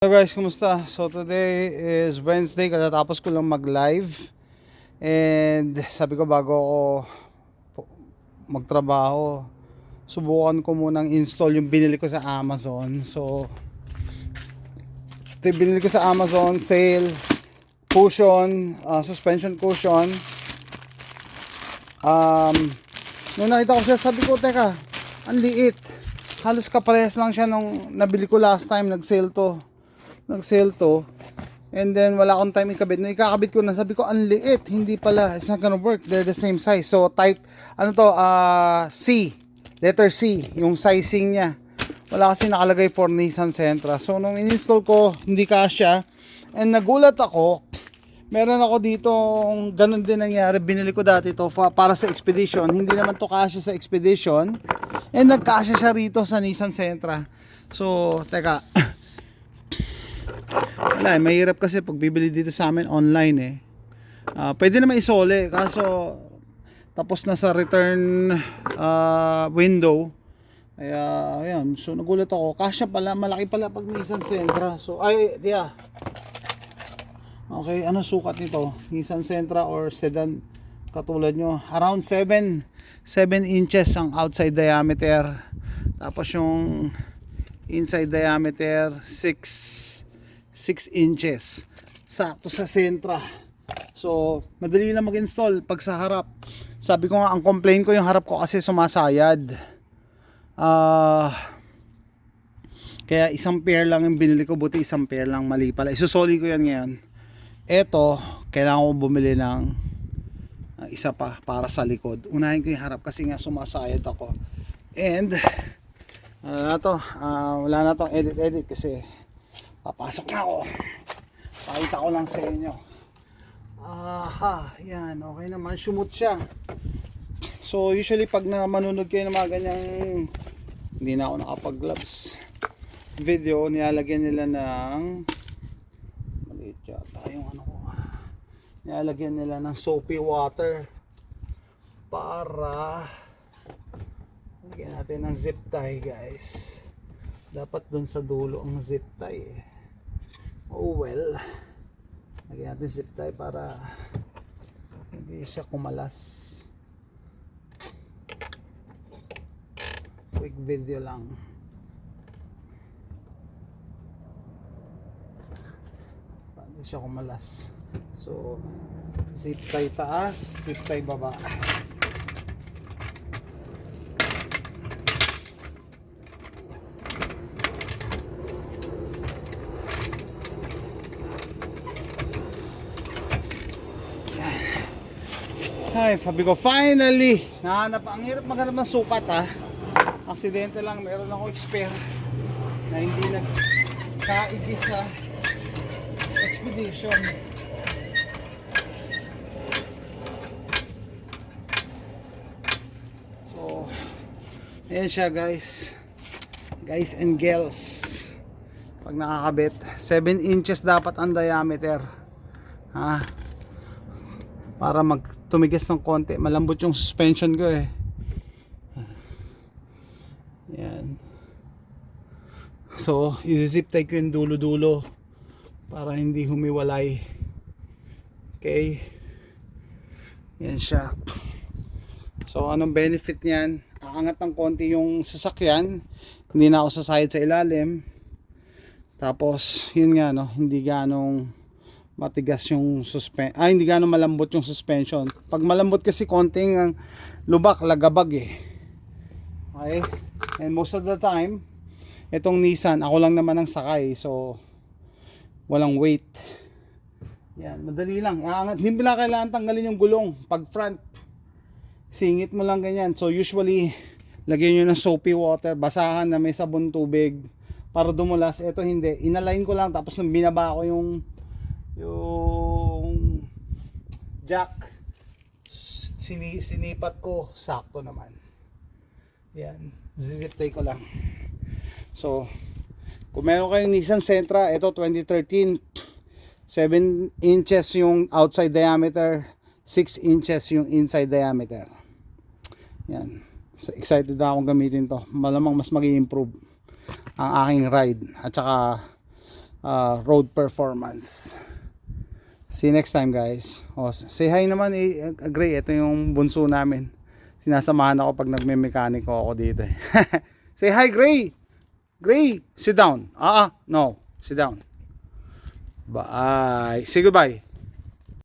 Hello guys, kumusta? So today is Wednesday, katatapos ko lang mag-live. And sabi ko bago ako magtrabaho, subukan ko munang install yung binili ko sa Amazon. So ito yung binili ko sa Amazon, sale, cushion, suspension cushion. Nung nakita ko siya, sabi ko, teka, ang liit. Halos kaparehas lang siya nung nabili ko last time, nag-sale to, and then wala akong time ikabit. Nung ikakabit ko na, sabi ko ang liit, hindi pala, it's not gonna work, they're the same size. So type, C, letter C, yung sizing niya. Wala kasi nakalagay for Nissan Sentra. So nung in-install ko, hindi kasya, and nagulat ako. Meron ako dito, ganun din nangyari, binili ko dati to para sa Expedition. Hindi naman to kasya sa Expedition, and nagkasya siya rito sa Nissan Sentra. So teka, wala, mahirap kasi pag bibili dito sa amin online eh. Pwede naman isole, kaso tapos na sa return window. Kaya ayan, so nagulat ako, kasya pala, malaki pala pag Nissan Sentra. So okay, ano sukat nito? Nissan Sentra or sedan katulad nyo, around 7 inches ang outside diameter, tapos yung inside diameter 6 inches, sakto sa Sentra. So madali lang mag-install pag sa harap. Sabi ko nga, ang complaint ko yung harap ko kasi sumasayad. Kaya isang pair lang yung binili ko, buti isang pair lang, mali pala. Isusoli ko yan ngayon. Eto, kailangan ko bumili ng isa pa para sa likod. Unahin ko yung harap kasi nga sumasayad ako. And wala na tong edit kasi papasok na ako. Pakita ko lang sa inyo. Yan, okay naman, shumot siya. So usually pag manunod kayo ng mga ganyang, hindi na ako nakapag-gloves video, nilalagyan nila ng, maliit yata yung ano ko, nilalagyan nila ng soapy water para lagyan natin ng zip tie, guys. Dapat dun sa dulo ang zip tie eh. Oh well, lagyan natin zip tie para hindi siya kumalas. Quick video lang. Hindi siya kumalas. So zip tie taas, zip tie baba. Ay, sabi ko, finally nahanap. Ang hirap maghanap ng sukat ha. Aksidente lang, meron ako spare na hindi nagkaigi sa Expedition. So ayan siya, guys and girls. Pag nakakabit, 7 inches dapat ang diameter ha, para tumigas ng konti. Malambot yung suspension ko eh. Yan. So i-zip tie ko yung dulo-dulo para hindi humiwalay. Okay, yan siya. So anong benefit niyan? Aangat ng konti yung sasakyan, hindi na ako sasayad sa ilalim. Tapos yun nga, no, hindi ganong matigas yung hindi ganong malambot yung suspension. Pag malambot kasi konting lubak, lagabag eh. Okay, and most of the time itong Nissan, ako lang naman ang sakay, so walang weight. Yan, madali lang aangat. Hindi pala kailangan tanggalin yung gulong pag front, singit mo lang ganyan. So usually lagyan nyo ng soapy water, basahan na may sabon tubig para dumulas. Ito hindi, inalign ko lang, tapos nung binaba ko yung jack, sinipat ko, sakto naman. Yan, zip tie ko lang. So kung meron kayong Nissan Sentra, ito 2013, 7 inches yung outside diameter, 6 inches yung inside diameter. Yan, so excited na akong gamitin to. Malamang mas mag-i-improve ang aking ride, at saka road performance. See you next time, guys. Say hi naman, Gray. Ito yung bunso namin. Sinasamahan ako pag nagme-mekaniko ako dito. Say hi, Gray. Gray, sit down. No, sit down. Bye. Say goodbye.